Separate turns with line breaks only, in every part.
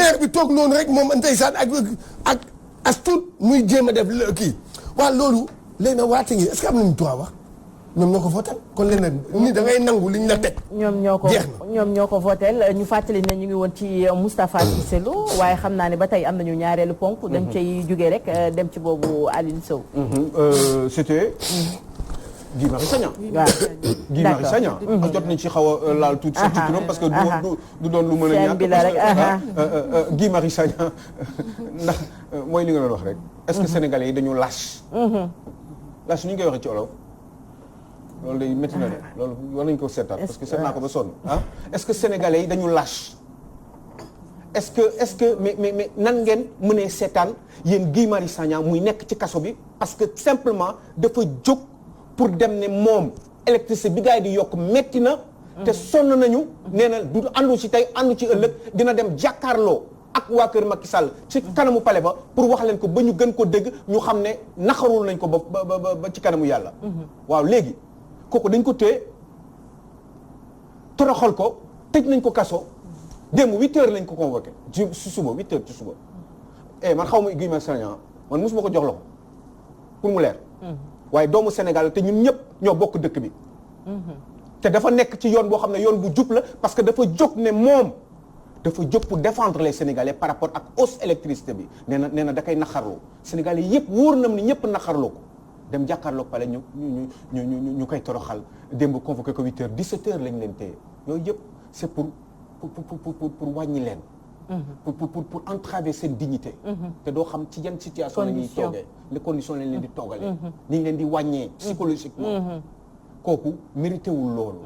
maire bi toog noonu rek moom ndeysaan ak as tuut muy jéem a def kii waaw loolu léegi nag waa Tëngéej est-ce que am nañu droit wax ñoom ñoo ko voté kon léegi nag ni da ngay nangu liñ la teg.
ñoom ñoo ko voté ñu fàttali ne ñu ngi woon ci Moustapha Cissé Lo waaye xam naa ne ba tey am nañu ñaareelu ponk. dañ cay jógee rek dem ci boobu Aline Sow.
C'était. Guy Marius Sagna.
waaw
Guy Marius Sagna. jot nañ ci xaw a laal tuuti. ci turam parce que du doon lu mën a ñàkk.
bi la rek
Guy Marius Sagna ndax mooy li nga doon wax rek. est-ce que sénégalais yi dañu lâche. lâche ni ñu koy waxee ci olof. loolu day métti na de loolu war nañu ko seetaat parce que seet naa ko ba sonn est-ce que sénégalais yi dañu lâche. est-ce que mais nan ngeen mënee seetaan yéen Guy Marius Sagna muy nekk ci kaso bi parce que simplement dafa jóg. pour dem ne moom électricité bi gars yi di yokk metti na te sonn nañu nee na du àndu ci tey àndu ci ëllëg dina dem jàkkaarloo ak waa kër Macky Sall ci kanamu palais ba pour wax leen ko ba ñu gën ko dégg ñu xam ne naxarul nañ ko ba ci kanamu yàlla waaw léegi kooku dañ ko téye toroxal ko tëj nañ ko kaso démb 8 heures lañ ko convoqué ci suba 8 heures ci suba man xaw ma Guy Marius Sagna man mosuma ko jox loxo pour mu leer waaye doomu Sénégal te ñun ñëpp ñoo bokk dëkk bi. te dafa nekk ci yoon boo xam ne yoon bu jub la parce que dafa jóg ne moom dafa jóg pour défendre les Sénégalais par rapport ak hausse électricité bi nee na da koy naqarloo Sénégalais yëpp wóor na ni ñëpp naqarloo ko dem jàkkaarloo pale ñu koy toroxal démb convoqué ko 8 heures 17 heures lañ leen téye yooyu yëpp c'est pour wàññi leen. pour entraver seen dignité. te doo xam ci yan situation la ñuy toogee. les conditions lañ leen di toogalee. ni ñu leen di wàññee psychologiquement. kooku mérité wul loolu.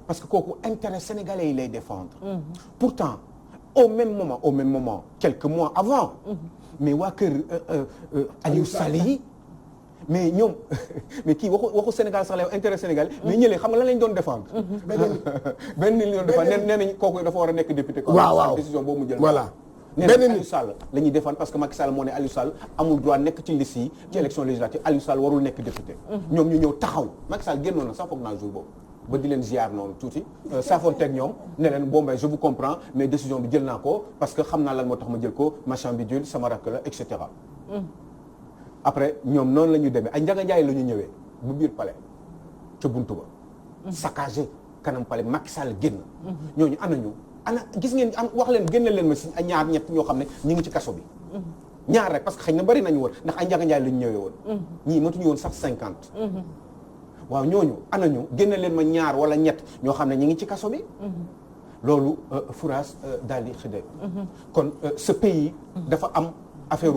parce que kooku intérêt sénégalais yi lay défendre. pourtant au même moment quelques mois avant. mais waa kër Aliou Sall yi mais ñoom mais kii waxu Sénégal sax la intérêt sénégalais. mais ñëlee xam nga lan lañ doon défendre. benn li doon défendre nee nañ kooku dafa war a nekk député.
waaw
décision boobu mu jël.
voilà
nee na Aliou Sall la ñuy défendre parce que Macky Sall moo ne Aliou Sall amul droit nekk ci liste yi. ci élection législative Aliou Sall warul nekk député. ñoom ñu ñëw taxaw Macky Sall génnoon na sax foog naa jour boobu. ba di leen ziar noonu tuuti saafoonteeg ñoom ne leen bon ben je vous comprends mais décision bi jël naa ko parce que xam naa lan moo tax ma jël ko machin bi jël sama rakk la et cetera. après ñoom noonu la ñu demee ay Ndiaga Ndiaye la ñu ñëwee bu biir palais ca buntu ba. saccagé kanam palais Macky Sall génn. ñooñu ana gis ngeen wax leen génne leen ma si ñaar ñett ñoo xam ne ñu ngi ci kaso bi. ñaar rek parce que xëy na bari nañu woon ndax ay Ndiaga Ndiaye la ñu ñëwee woon. ñii matuñu woon sax 50. waaw ñooñu anañu génne leen ma ñaar wala ñett ñoo xam ne ñu ngi ci kaso bi. loolu Fouras daal di xëdde kon ce pays dafa am affaire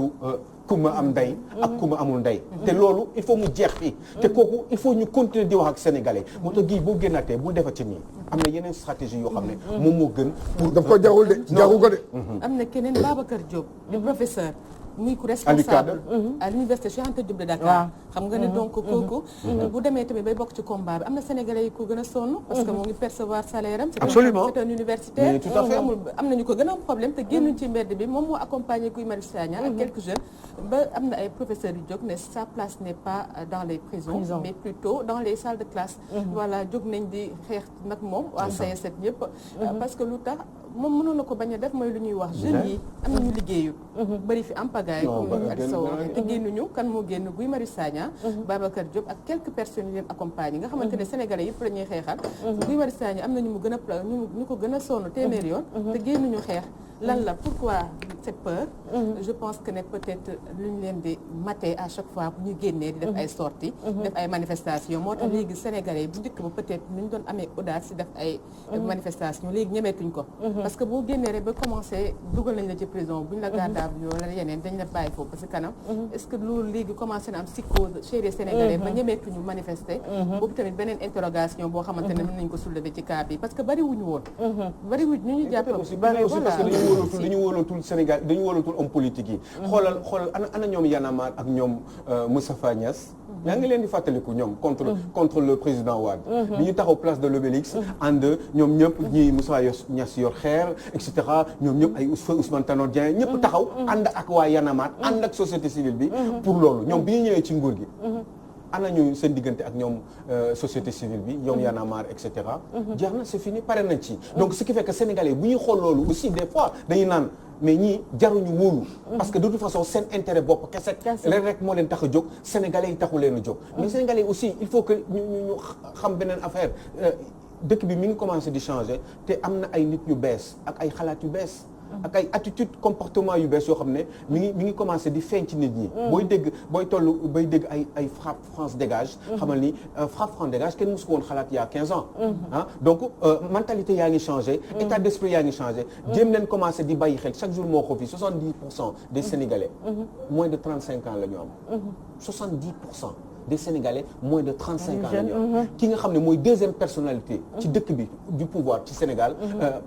kuma am ndey ak kuma amul ndey te loolu il faut mu jeex fii te kooku il faut ñu continuer di wax ak sénégalais moo tax gii boo génnaatee bul defati nii am na yeneen stratégie yoo xam ne moom moo gën pour
daf ko jarul de jaru ko de
am na keneen Babacar Diop di professeur muy ku responsable à l'université Cheikh Anta Diop de Dakar xam nga ne donc kooku bu demee tamit bay bokk ci combat bi am na sénégalais yi ko gën a sonn parce que moo ngi percevoir salaire am
absolument
c'est un universitaire
tout à fait
am nañu ko gën a am problème te génnuñ ci mbedd bi moom moo accompagné Guy Marius Sagna ak quelques jeunes ba am na ay professeurs yu jóg ne sa place n'est pas dans les prisons mais plutôt dans les salles de classe voilà jóg nañ di xeex nag moom waa CSET ñëpp parce que lu tax moom mënoon na ko bañ a def mooy lu ñuy wax jeunes yi am nañu liggéeyu bëri fi am pagaay comme Aliou Sow te génnuñu kan moo génn Guy Marius Sagna Babacar Diop ak quelques personnes yu leen accompagné nga xamante ne sénégalais yëpp la ñuy xeexal Guy Marius Sagna am na ñu mu gën a ñu ko gën a sonn téeméer yoon te génnuñu xeex lan la pourquoi cette peur je pense que ne peut-être lu ñu leen di mater à chaque fois bu ñu génnee di def ay sorties def ay manifestations moo tax léegi sénégalais yi bu njëkk ba peut-être nu ñu doon amee audace si def ay manifestations léegi ñemeetuñ ko parce que boo génnee rek ba commencé dugal nañ la ci prison bu ñu la garde à vue wala yeneen dañ la bàyyi foofu parce que kanam est-ce que loolu léegi commencé na am psychose chez les sénégalais ba ñemeetuñu manifester boobu tamit beneen interrogation boo xamante ne mën nañ ko soulever ci cas bi parce que bari wuñu woon bari wuñ ñu ñu jàpp
aussi parce que dañu wóolatul Sénégal dañu wóolatul homme politique yi xoolal ana ñoom Y'en a marre ak ñoom Moustapha Niasse yaa ngi leen di fàttaliku ñoom contre le président Wade bi ñu taxaw place de l'Obélisque ànd ñoom ñëpp ñi Moustapha Niasse yor xeer et cetera ñoom ñëpp ay Ousmane Tanor Dieng ñëpp taxaw ànd ak waa Y'en a marre ànd ak société civile bi pour loolu ñoom bi ñu ñëwee ci nguur gi ana ñu seen diggante ak ñoom société civile bi ñoom Y'en a marre et cetera jeex na c'est fini pare nañ ci donc ce qui fait que sénégalais bu ñuy xool loolu aussi des fois dañuy naan mais ñii jaruñu wóolu. parce que de toute façon seen intérêt bopp kese. leen rek moo leen tax a jóg sénégalais yi taxu leen a jóg. mais sénégalais yi aussi il faut que ñu xam beneen affaire dëkk bi mi ngi commencé di changer te am na ay nit yu bees ak ay xalaat yu bees. ak ay attitude comportement yu bees yoo xam ne mi ngi commencé di feeñ ci nit ñi. booy dégg ay frappe France dégage. xamal ni frappe France dégage kenn mosu ko woon xalaat il y a 15 ans. Donc mentalité yaa ngi changé. état d'esprit yaa ngi changé. jéem leen commencé di bàyyi xel chaque jour moo ko fi 70% des Sénégalais. moins de 35 ans la ñu am. 70%. des Sénégalais moins de 35 ans la ñu am. ki nga xam ne mooy deuxième personnalité. ci dëkk bi du pouvoir ci Sénégal.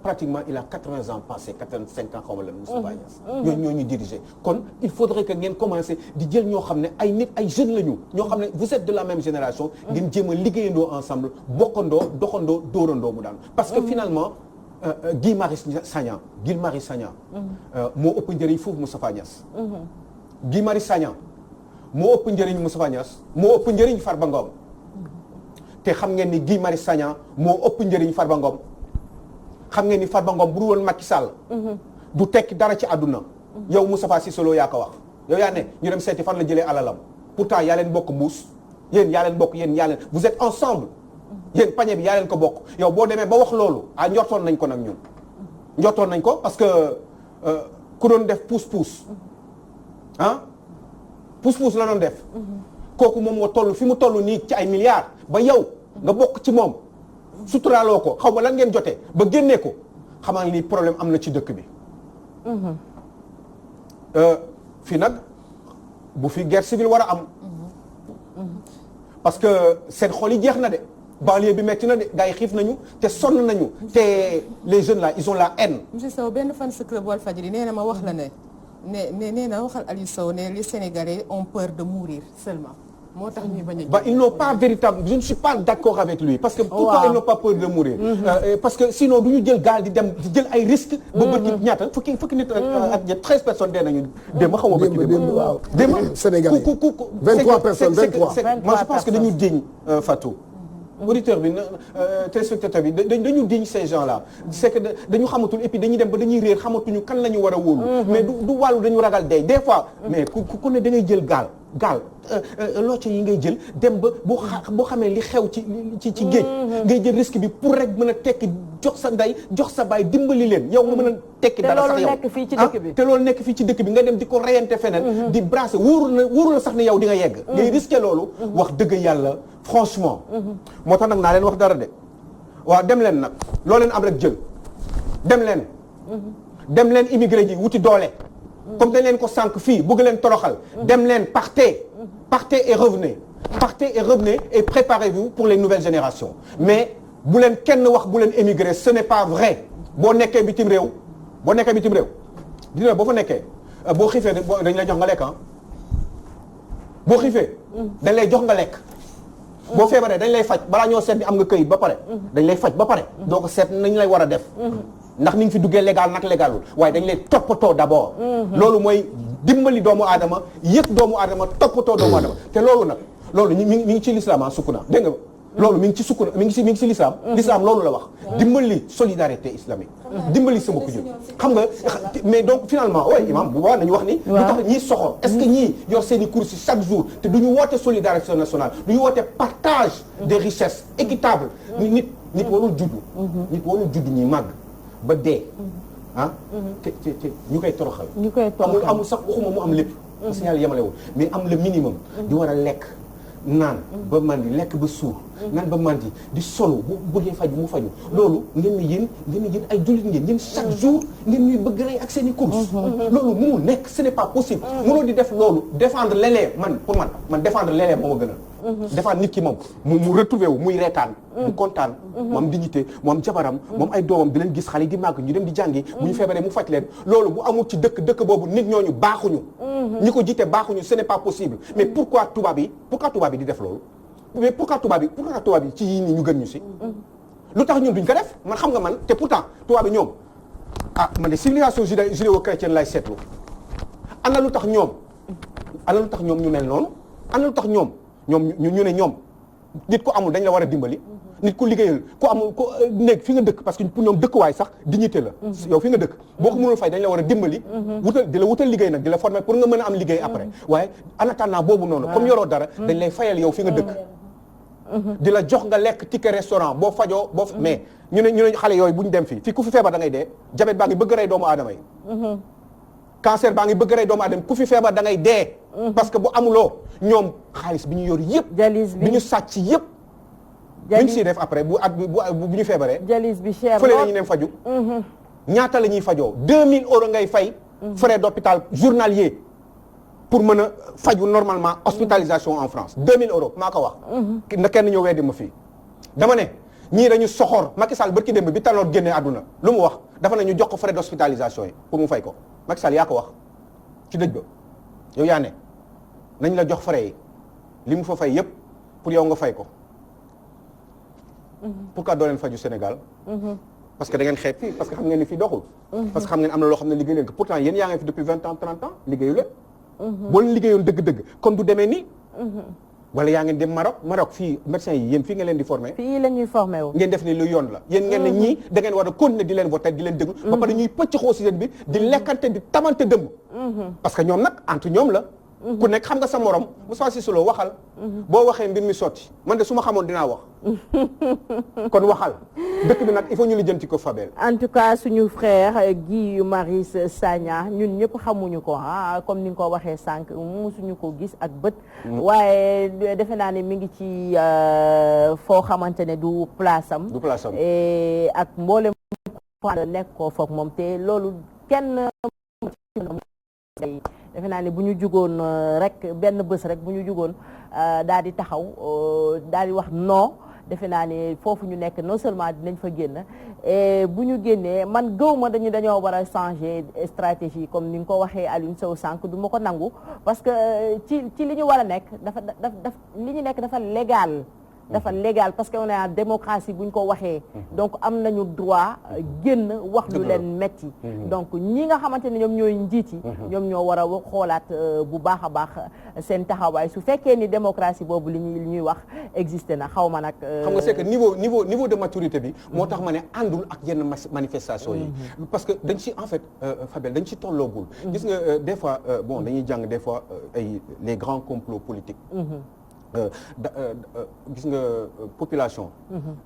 pratiquement il a 80 ans passé 85 ans xaw ma lan Moustapha Niasse. ñoo ñu diriger kon il faudrait que ngeen commencer di jël ñoo xam ne ay nit ay jeunes la ñu. ñoo xam ne vous êtes de la même génération. ngeen jéem a liggéeyandoo ensemble bokkandoo doxandoo dóorandoo mu daan parce que finalement Guy Marius Sagna moo ëpp njëriñ foofu Moustapha Niasse. Guy Marius Sagna moo ëpp njëriñ Moustapha Niasse moo ëpp njëriñ Farba Ngom te xam ngeen ni Guy Marius Sagna moo ëpp njëriñ Farba Ngom xam ngeen ni Farba Ngom bu dul woon Macky Sall du tekki dara ci àdduna yow Moustapha Cissé Lo yaa ko wax yow yaa ne ñu dem seeti fan la jëlee alalam pourtant yaa leen bokk mbuus yéen yaa leen bokk yéen yaa leen vous êtes ensemble yéen pañe bi yaa leen ko bokk yow boo demee ba wax loolu njortoon nañ ko nag ñun njortoon nañ ko parce que ku doon def pousse-pousse pousse-pousse la doon def kooku moom moo toll fi mu toll nii ci ay milliards ba yow nga bokk ci moom suturaaloo ko xaw ma lan ngeen jotee ba génnee ko xamal ni problème am na ci dëkk bi fii nag bu fi guerre civile war a am parce que seen xol yi jeex na de banlieue bi metti na de gars yi xiif nañu te sonn nañu te les jeunes là ils ont la haine.
monsieur Sow benn fan sa club Walfadjri nee na ma wax la ne nee na waxal Aliou Sow ne les Sénégalais ont peur de mourir seulement moo tax ñuy bañ a.
Ils n'ont pas véritable je ne suis pas d'accord avec lui parce que pourquoi ils n'ont pas peur de mourir. Parce que sinon du ñu jël gaal di dem di jël ay risques. ba bët ñaata fukki nit ak 13 personnes dee nañu démb xaw ma bëgg démb waaw démb Sénégalais
23 personnes 23
moi je pense que dañu diñ Fatou. auditeur bi téléspectateur bi dañu diñ ces gens là c'est que dañu xamatul et puis dañuy dem ba dañuy réer xamatuñu kan la ñu war a wóolu mais du wàllu dañu ragal dee des fois mais ku ne da ngay jël gaal locce yi ngay jël dem ba boo xamee li xew ci géej ngay jël risque bi pour rek mën a tekki jox sa ndey jox sa baay dimbali leen yow nga mën a tekki dara sax yow te loolu nekk fii ci dëkk bi nga dem di ko reyante feneen di brasser wóoru la sax ne yow di nga yegg ngay risqué loolu wax dëgg yàlla franchement moo tax nag naa leen wax dara de waaw dem leen nag loo leen am rek jël dem leen immigré ji wuti doole comme dañ leen ko sànq fii bëgg leen toroxal dem leen partez et revenez et préparez-vous pour les nouvelles générations mais bu leen kenn wax bu leen émigrer ce n'est pas vrai boo nekkee bitim réew dina boo fa nekkee boo xiifee dañ lay jox nga lekk boo xiifee dañ lay jox nga lekk boo feebaree dañ lay faj balaa ñoo seet ni am nga këyit ba pare dañ lay faj ba pare doo ko seet nañ lay war a def ndax ni nga fi duggee légal nag légalul waaye dañ lay toppatoo d'abord loolu mooy dimbali doomu aadama yëg doomu aadama toppatoo doomu aadama te loolu mi ngi ci l'islam sukkuna dégg nga loolu mi ngi ci sukkuna mi ngi ci l'islam l'islam loolu la wax dimbali solidarité islamique dimbali sa mbokk jur xam nga mais donc finalement oui imam bu baax nañu wax ni lu tax ñii soxor est-ce que ñii yor seen i courses chaque jour te du ñu woote solidarité nationale du ñu woote partage des richesses équitable nit warul judd ñi màgg ba dee te ñu koy toroxal amul sax waxuma mu am lépp parce que yàlla yemalewul mais am le minimum di war a lekk naan ba mandi lekk ba suur naan ba mandi di solo bu bëggee faju mu faju loolu ngeen ni yéen ay jullit ngeen chaque jour ngeen ñuy bëgg rey ak seen i course loolu mënul nekk ce n'est pas possible mënoo di def loolu défendre léeg-léeg man défendre léeg-léeg moo ma gën a défendre nit ki moom mu retrouver wu muy reetaan mu kontaan mu am dignité mu am jabaram moom ay doomam di leen gis xale yi di màgg ñu dem di jàngi bu ñu feebaree mu faj leen loolu bu amul ci dëkk boobu nit ñooñu baaxuñu ñi ko jiite baaxuñu ce n'est pas possible mais pourquoi tubaab yi di def loolu mais pourquoi tubaab yi ci yii nii ñu gën ñu si lu tax ñun duñ ko def man xam nga man te pourtant tubaab yi ñoom man de civilisation judéo-chrétienne lay seetlu ana lu tax ñoom ñu mel noonu ana lu tax ñoom ñu ne ñoom nit ku amul dañ la war a dimbali. nit ku liggéeyal ku amul ku nekk fi nga dëkk parce que pour ñoom dëkkuwaay sax dignité la. yow fi nga dëkk boo ko mënul fay dañ la war a dimbali. wutal liggéey nag di la former pour nga mën a am liggéey après. waaye en attendant boobu noonu. comme yoroo dara dañ lay fayal yow fi nga dëkk. di la jox nga lekk ticket restaurant boo fajoo mais ñu ne xale yooyu bu ñu dem fii ku fi feebar da ngay dee diabète baa ngi bëgg rey doomu aadama yi. cancer baa ngi bëgg rey doomu aadama ku fi feebar da ngay dee. parce que bu amuloo ñoom xaalis bi ñu yor yëpp. bi ñu sàcc yëpp. buñ siy def après bu ñu feebaree.
jalis bi cher
fële la ñu dem faju. ñaata la ñuy fajoo 2000 euros ngay fay. frais d'hôpital journalier pour mën a faju normalement hospitalisation en France 2000 euros maa ko wax. na kenn ñëw weddi ma fii. dama ne ñii dañu soxor Macky Sall barki démb bi Tanor génnee àdduna lu mu wax dafa ne ñu jox ko frais d'hospitalisation yi pour mu fay ko Macky Sall yaa ko wax ci dëj ba yow yaa ne nañ la jox frais yi li mu fa fay yépp pour yow nga fay ko. pourquoi doo leen faju Sénégal. parce que da ngeen xeeb fii parce que xam ngeen ni fii doxul. parce que xam ngeen am na loo xam ne liggéey leen ko pourtant yéen yaa ngi fi depuis 20 ans 30 ans liggéeyu leen. boo leen liggéeyoon dëgg-dëgg kon du demee nii. wala yaa ngeen dem Maroc fii médecins yi yéen fii nga leen di former.
fii la ñuy former wu.
ngeen def ni lu yoon la yéen ngeen ne ñii da ngeen war a continuer di leen voter di leen déglu. ba pare ñuy pëcc xoo si seen bi di lekkante di tamante dëmm. parce que ñoom nag entre ñoom la. ku nekk xam nga sa morom Moussa Cissé Lo waxal. boo waxee mbir mi sotti man de su ma xamoon dinaa wax. kon waxal dëkk bi nag il faut ñu lijjanti ko Fabel.
en tout cas suñu frère Guy Marius Sagna ñun ñëpp xamuñu ko comme ni nga ko waxee sànq musuñu ko gis ak bët. waaye defe naa ne mi ngi ci foo xamante ne du place am.
du place am
ak mboolem nekk ko foog moom te loolu kenn. defe naa ne bu ñu jugoon rek benn bés rek bu ñu jugoon daal di taxaw daal di wax non defe naa ne foofu ñu nekk non seulement dinañ fa génn et bu ñu génnee man gëw ma dañoo war a changer stratégie comme ni nga ko waxee Alioune Sow sànq du ma ko nangu parce que ci li ñu war a nekk dafa li ñu nekk dafa légal. dafa légal parce que on est en démocratie bu ñu ko waxee. donc am nañu droit génn wax lu leen metti donc ñi nga xamante ne ñoom ñooy njiit yi. ñoom ñoo war a xoolaat bu baax a baax seen taxawaay su fekkee ni démocratie boobu li ñuy wax existé na xaw ma nag.
xam nga c'est que niveau de maturité bi. moo tax ma ne àndul ak yenn manifestation yi. parce que dañ ci en fait Fabel dañ ci tolloogul. gis nga des fois bon dañuy jàng des fois ay les grands complots politiques. gis nga population.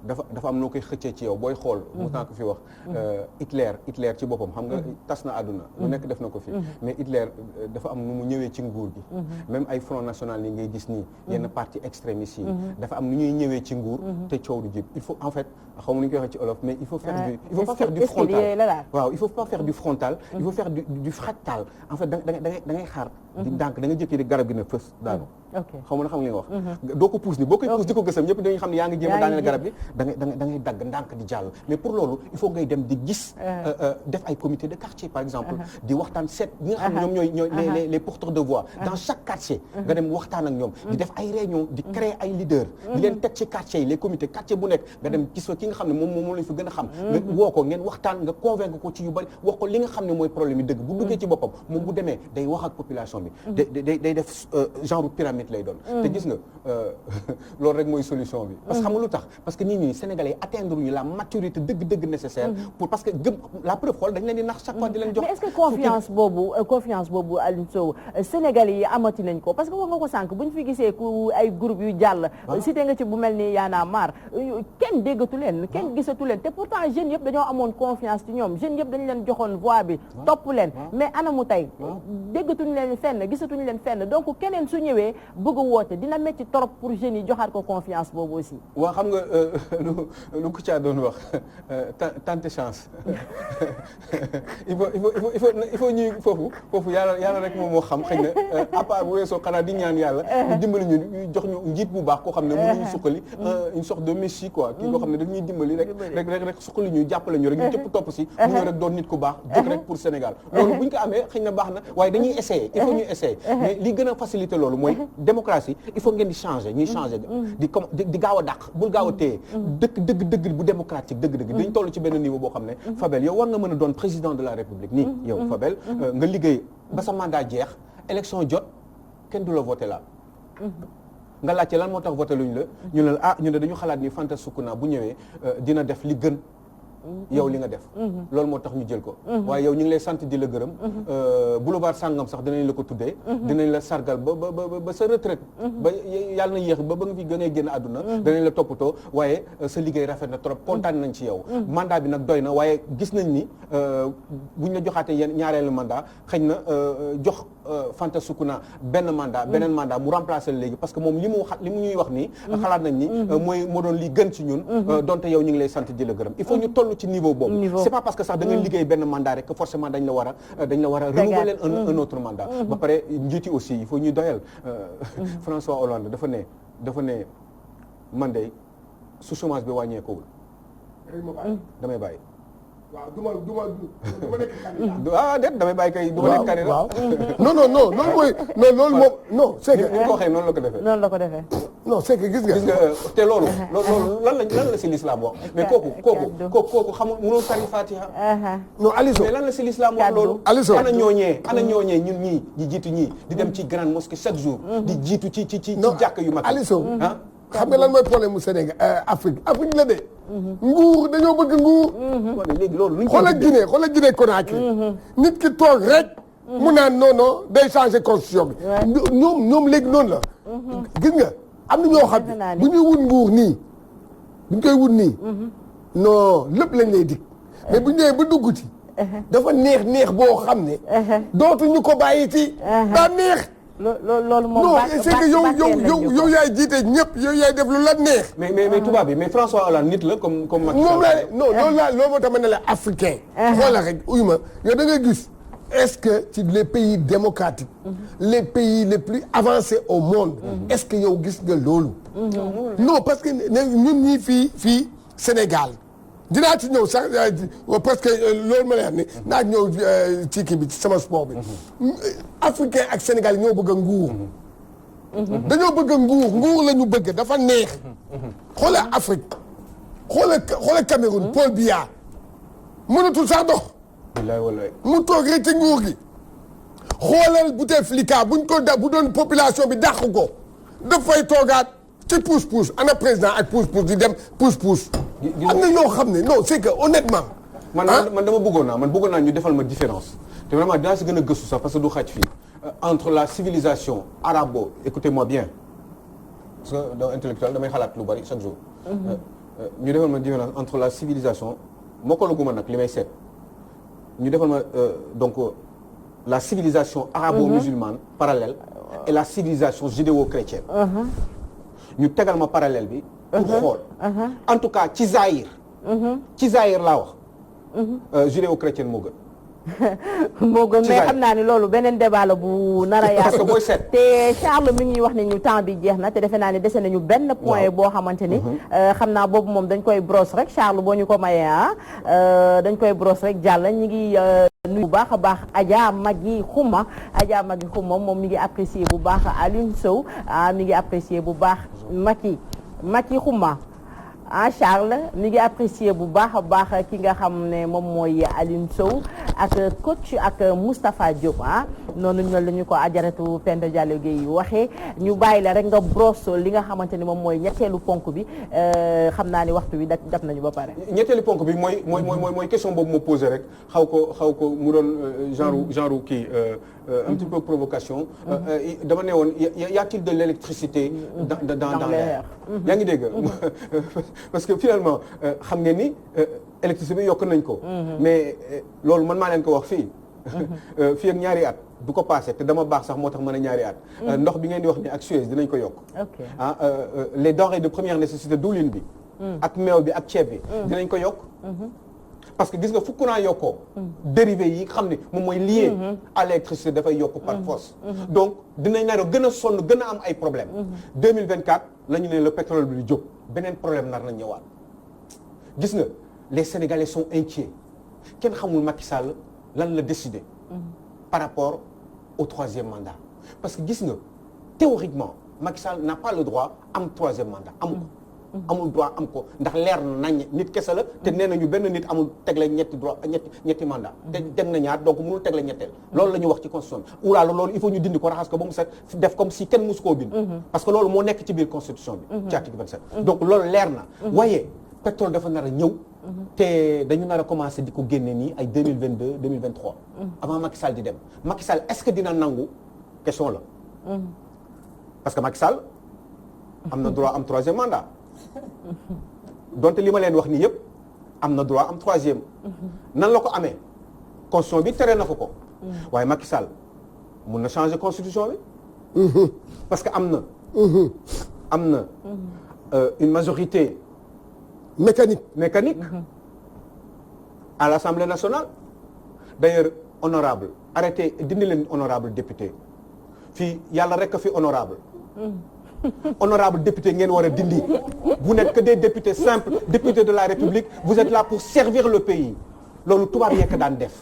dafa am noo koy xëccee ci yow booy xool. mos naa ko fi wax. Hitler ci boppam xam nga tas na àdduna. lu nekk def na ko fi. mais Hitler dafa am nu mu ñëwee ci nguur gi. même ay Front National yi ngay gis nii. yenn parti extrémistes yi. dafa am nu ñuy ñëwee ci nguur. te coow du jib il faut en fait xaw ma nu ñu koy waxee ci olof mais il faut faire pas faire du frontal. waaw il faut pas faire du frontal. il faut faire du fractal en fait da ngay xaar. di ndànk da nga jékki di garab gi ne fës daanu. xaw ma na xam nga li nga wax. doo ko pousse ni boo koy pousse di ko gësam ñëpp dañuy xam ne yaa ngi jéem a daaneel garab gi da ngay dagg ndànk di jàll mais pour loolu il faut ngay dem di gis def ay comité de quartier par exemple di waxtaan seet ñi nga xam ne ñoom ñooy les porteurs de voix dans chaque quartier nga dem waxtaan ak ñoom di def ay réunion di créer ay leaders di leen teg ci quartier yi les comités quartier bu nekk nga dem gis fa ki nga xam ne moom lañ fa gën a xam nga woo ko ngeen waxtaan nga convaincre ko ci yu bari wax ko li nga xam ne mooy problème yi dëgg bu duggee ci boppam moom bu demee day wax ak population bi day def genre pyramide lay doon te gis nga loolu rek mooy solution bi parce que xam nga lu tax parce que nit ñi Sénégalais atteindre ñu la maturité dëgg nécessaire pour parce que gëm la preuve xool dañ leen di nax chaque fois di leen jox
mais est-ce que confiance boobu Alioune Sow Sénégalais yi amati nañ ko parce que wax nga ko sànq bu ñu fi gisee ku ay groupe yu jàll cité nga ci bu mel ni Y'en a marre kenn déggatu leen kenn gisatu leen te pourtant jeunes yëpp dañoo amoon confiance ci ñoom jeunes yëpp dañu leen joxoon voix bi topp leen mais anamu tey déggatuñu leen fenn gisatuñu leen fenn donc keneen su ñëwee bëgg a woote dina métti trop pour jeunes yi joxaat ko confiance boobu aussi.
waaw xam nga lu ko caa doon wax tenter chance il faut ñuy foofu yàlla rek moom moo xam xëy na à part bu weesoo xanaa di ñaan yàlla. ñu dimbali ñu jox ñu njiit bu baax koo xam ne mënuñu suqali une sorte de messie quoi. kii koo xam ne daf ñuy dimbali rek suqali ñu jàppale ñu rek ñu jëpp topp si. mu ñëw rek doon nit ku baax jóg rek pour Sénégal. loolu buñ ko amee xëy na baax na waaye dañuy essayer il faut ñu essayer mais li gën a faciliter loolu mooy démocratie il faut ngeen di changer ñuy changer di gaaw a dàq bul gaaw a téye dëgg bu démocratique dëgg dañ toll ci benn niveau boo xam ne Fabel yow war nga mën a doon président de la République nii yow Fabel nga liggéey ba sa mandat jeex élection jot kenn du la voté la nga laajte lan moo tax voté luñ la ñu ne la ñu ne dañu xalaat ni Fanta Soukouna bu ñëwee dina def li gën yow li nga def loolu moo tax ñu jël ko waaye yow ñu ngi lay sant di la gërëm boulevard sàngam sax dinañ la ko tuddee dinañ la sargal ba sa retraite ba yàlla na yéex ba nga fi gën a génn àdduna danañ la toppatoo waaye sa liggéey rafet na trop kontaan nañ ci yow mandat bi nag doy na waaye gis nañ ni buñ la joxaatee yeen ñaareelu mandat xëy na jox Fanta Soukouna beneen mandat mu remplacer léegi parce que moom li mu ñuy wax nii xalaat nañ ni moo doon li gën ci ñun donte yow ñu ngi lay sant di la gërëm il faut ñu toll ci niveau boobu c'est pas parce que sax da nga liggéey benn mandat rek que forcément dañ la war a renouveler un autre mandat ba pare njiiti aussi il faut ñuy doyal François Hollande dafa ne man de su chômage bi wàññeekuwul damay bàyyi
waaw du ma nekk candidat.
déet damay bàyyi kay du ma nekk candidat.
waaw non loolu moom non c'est que.
ni ko waxee noonu la ko defee.
non c'est que gis nga
te loolu lan la si l'islam wax mais kooku xamul mënul tari Fatiha.
non Aliou
mais lan la si l'islam wax loolu.
Aliou
ana ñooñee ñun ñii ñi jiitu ñii di dem ci grande mosquée chaque jour. di jiitu ci jàkk yu mag.
Aliou xam nga lan mooy problème mu Sénégal Afrique la de. nguur dañoo bëgg nguur.
léegi loolu
xoolal Guinée Conakry. nit ki toog rek. mu naan non day changer constitution bi. ñoom léegi noonu la. gis nga am na ñoo xam ne bu ñuy wut nguur nii bu ñu koy wut nii. non lépp lañ lay dig. mais bu ñëwee ba dugg ci. dafa neex boo xam ne. dootuñu ko bàyyi ci. daa neex.
loolu moom
non c'est que yow yaay jiite ñëpp yow yaay def lu la neex.
mais tubaab bi mais François Hollande nit la comme Macky Sall.
loolu moo tax ma ne la africain. xoolal rek uyu ma yow da nga gis est-ce que ci les pays démocratiques. les pays les plus avancés au monde. est-ce que yow gis nga loolu. non parce que ñun ñii fii Sénégal. dinaa ci ñëw sax parce que loolu ma lay wax ni naa ñëw ci kii bi ci sama sport bi. africain ak Sénégal ñoo bëgg a nguur. dañoo bëgg a nguur la ñu bëgg dafa neex. xoolal Afrique xoolal Cameroun Paul Biya mënatul sax dox.
wallaay
mu toog rek ci nguur gi. xoolal Bouteflika bu doon population bi dàq ko dafay toogaat ci pousse-pousse ana président ak pousse-pousse di dem pousse-pousse. am na ñoo xam ne non c'est que honnêtement.
man dama bëggoon naa ñu defal ma différence te vraiment dinaa si gën a gëstu sax parce que du xaj fii entre la civilisation arabo écoutez-moi bien parce que dans intellectuel damay xalaat lu bari chaque jour. ñu defal ma différence entre la civilisation mokkalaguma nag li may seet ñu defal ma donc la civilisation arabo-musulmane parallèle et la civilisation judéo-chrétienne. ñu tegal ma parallèle bi. pour xool en tout cas ci Zaïre laa wax judéo-chrétienne moo gën
mais xam naa ni loolu beneen débat la bu nar a yaatu
booy seet
te Charles mi ngi wax ne ñu temps bi jeex na te defe naa ne dese nañu benn point boo xamante ni xam naa boobu moom dañ koy brosse rek Charles boo ñu ko mayee dañ koy brosse rek jàll ñi ngi nuyu bu baax a baax Adja Magui Xuma moom mi ngi apprécier bu baax Alioune Sow mi ngi apprécier bu baax Maki Xuma Charles mi ngi apprécier bu baax a baax ki nga xam ne moom mooy Alioune Sow ak coach ak Moustapha Diop noonu ñu la ñu ko ajaratu Penda Diallo Gueye waxee ñu bàyyi la rek nga brosse li nga xamante ni moom mooy ñetteelu ponk bi xam naa ni waxtu bi dab nañu ba pare.
ñetteelu ponk bi mooy question boobu ma posé rek xaw ko mu doon genre kii un petit peu provocation. dama ne woon y a-t-il de l'électricité dans l'air yaa ngi dégg. parce que finalement xam ngeen ni électricité bi yokk nañ ko. mais loolu man maa leen ko wax fii. fii ak ñaari at du ko passé te dama baax sax moo tax mën a ñaari at. ndox bi ngeen di wax ni ak Suez dinañ ko yokk. Les denrées de première nécessité diwlin bi. ak meew bi ak ceeb bi. dinañ ko yokk. parce que gis nga fu courant yokkoo. dérivé yi xam ne moom mooy lié. à l'électricité dafay yokk par force. donc dinañ nar a gën a sonn gën a am ay problèmes. 2024 la ñu ne le pétrole bi di jóg beneen problème nar na ñëwaat. gis nga les Sénégalais sont inquiets kenn xamul Macky Sall lan la décidé. par rapport au troisième mandat. parce que gis nga théoriquement Macky Sall n'a pas le droit am troisième mandat amu ko. amul droit am ko ndax leer na nañ nit kese la te nee nañu benn nit amul tegle ñetti mandat te teg na ñaar donc mënul tegle ñetteel loolu la ñu wax ci constitution bi oulaala loolu il faut ñu dindi ko raxas ko ba mu set def comme si kenn musu koo bind parce que loolu moo nekk ci biir constitution bi ci article 27 donc loolu leer na waaye pétrole dafa nar a ñëw te dañu nar a commencé di ko génne nii ay 2022 2023 avant Macky Sall di dem Macky Sall est-ce que dina nangu question la parce que Macky Sall am na droit am troisième mandat donte li ma leen wax nii yëpp am na droit am troisième nan la ko amee constitution bi tere na ko waaye Macky Sall mun na changer constitution bi parce que am na une majorité mécanique à l'Assemblée nationale d'ailleurs honorable arrêtez dindi leen honorable député fii yàlla rek a fi honorable député ngeen war a dindi vous n'êtes que des députés simples députés de la République vous êtes là pour servir le pays loolu tubaab yekk daan def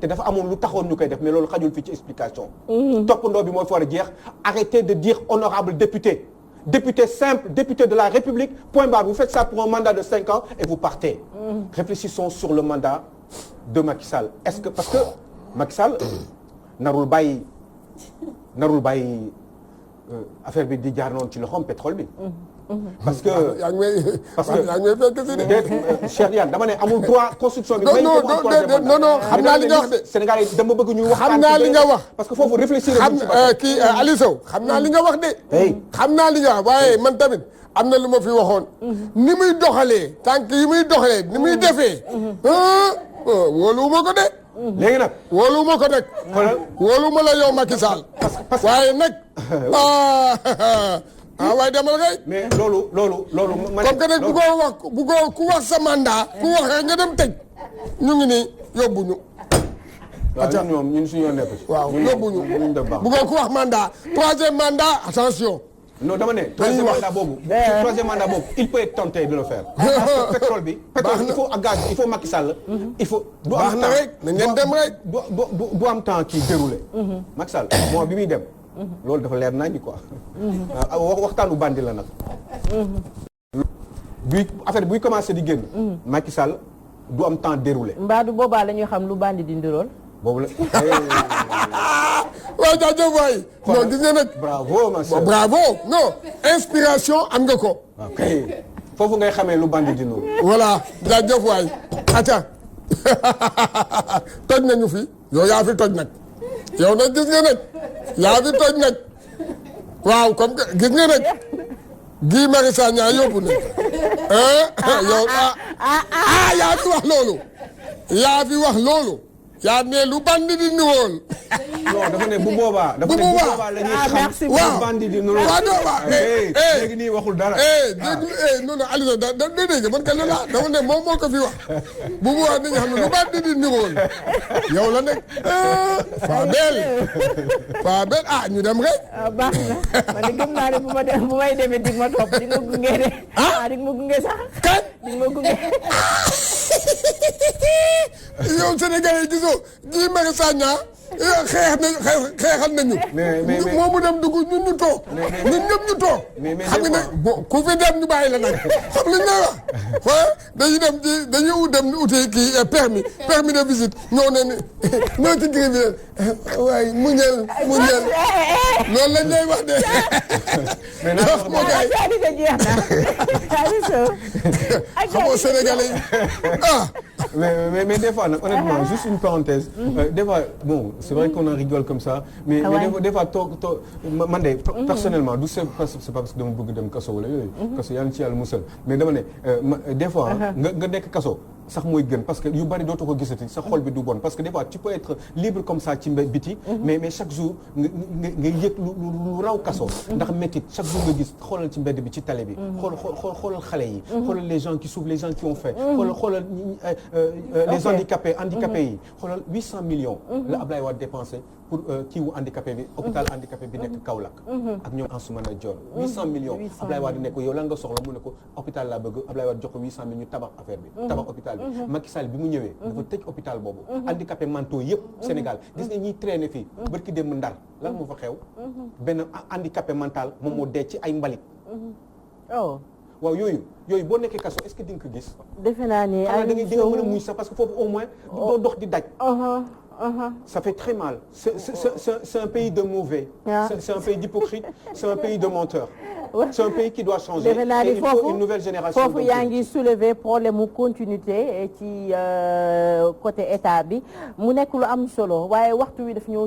te dafa amoon lu taxoon ñu koy def mais loolu xajul fii ci explication toppandoo bi mooy fa war a jeex arrêtez de dire honorable député simple député de la République point barre vous faites ça pour un mandat de 5 ans et vous partez réfléchissons sur le mandat de Macky Sall est-ce que parce que Macky Sall narul bàyyi affaire bi di jaar noonu ci loxoom pétrole bi. parce que
yaa ngi may fekk si
de. Cheikh Diane dama ne amul droit constitution bi.
non xam naa li nga wax de.
Sénégal yi dama bëgg ñu wax.
xam naa li nga wax
parce que foofu réfléchir.
kii Aliou Sow xam naa li nga wax de. xam naa li nga wax waaye man tamit am na lu ma fi waxoon. ni muy doxalee tànk yi muy doxalee ni muy defee. wóoluwuma ko de.
léegi nag.
wóoluwuma ko nag. wóoluwuma la yow Macky Sall. waaye nag. waaye demal kay.
mais loolu.
comme que nag bu ko ku wax sa mandat. ku wax rek nga dem tëj. ñu ngi nii yóbbuñu.
waaw ñun suñu yoon nekk ci.
waaw yóbbuñu bu ko ku wax mandat. troisième mandat attention.
non dama ne. troisième mandat boobu. il peut être tenté de le faire. parce que pétrole il faut ak gaz il faut Macky Sall. il faut du am temps
baax na rek na ngeen dem rek.
du am temps kii déroulé. Macky Sall moom bi muy dem. loolu dafa leer nañ ni quoi. waxtaanu bandi la nag. affaire buy commencé di génn. Macky Sall du am temps déroulé.
mbaa du boobaa la ñuy xam lu bandi di ndirool.
boobu la.
waaw jaajëf waay. non gis nga nag.
bravo ma soeur.
bravo non inspiration am nga ko.
ok foofu ngay xamee lu bandi di nuru.
voilà jaajëf waay. atiwa toj nañu fi. yow yaa fi toj nag. yow nag gis nga nag. yaa fi toj nag. waaw comme que gis nga nag. Guy Marius Sagna yóbbu na. yow yaa fi wax loolu. yaa fi wax loolu. yaa ne lu bandi di nuwool.
non dafa ne bu boobaa. dafa ne bu boobaa la ñuy xam lu bandi di nuwool. léegi nii waxul dara. non non Aliou da dégg man kenn la dafa ne moom moo ko fi wax. bu boobaa dañuy xam ne lu bandi di nuwool. yow la nekk. Fabel ñu dem rek.
baax na man de gëm naa ne bu may demee dig ma topp dig ma gunge de. dig ma gunge sax.
kan
dig ma gunge.
yow Sénégal yi gisoo Guy Marius Sagna xeexal nañu. mais moomu dem dugg ñun ñu toog. ñun ñëpp ñu toog. xam nga nag bon ku fi dem ñu bàyyi la nag xam li ñu lay wax. dañuy dem uti kii permis de visite ñoo ne ñoo ci gris bi waaye muñal loolu lañ lay wax de.
mais naa wax
moo gars yi xamoo Sénégalais yi
mais des fois nag honnêtement juste une parenthèse. des fois bon c'est vrai qu'on en rigole comme ça. mais des fois man de personnellement du c'est pas parce que dama bëgg dem kaso wala yooyu. kaso yàlla ci yàlla musal mais dama ne des fois nga nekk kaso. sax mooy gën parce que yu bari dootoo ko gisati sa xol bi du bon parce que des fois tu peux être libre comme ça ci biti. mais chaque jour nga yëg lu raw kaso. ndax métti chaque jour nga gis xoolal ci mbedd bi ci télé bi. xoolal xale yi. xoolal les gens qui souffrent les gens qui ont fait. xoolal les handicapés yi xoolal 800 millions. la Ablaye Wade dépensé pour kii wu handicapé bi hôpital handicapé bi nekk Kaolack. ak ñoom Ansoumana Dione 800 millions. Ablaye Wade ne ko yow lan nga soxla mu ne ko hôpital laa bëgg Ablaye Wade jox ko 800 millions ñu tabax affaire bi. tabax hôpital bi. Macky Sall bi mu ñëwee. dafa tëj hôpital boobu. handicapé mentaux yëpp Sénégal gis nga ñiy traîner fii. barki dem Ndar lan moo fa xew. benn handicapé mental moom moo dee ci ay mbalit. waaw yooyu boo nekkee kaso est-ce que di nga ko gis.
defe naa ni
xanaa da nga mën a muñ sax parce que foofu au moins doo dox di daj. Ça fait très mal. C'est un pays de mauvais. C'est un pays d'hypocrite. C'est un pays de menteurs. C'est un pays qui doit changer. Et il faut une nouvelle génération.
foofu yaa ngi soulever problème mu continuité ci côté état bi mu nekk lu am solo waaye waxtu wi daf ñëw.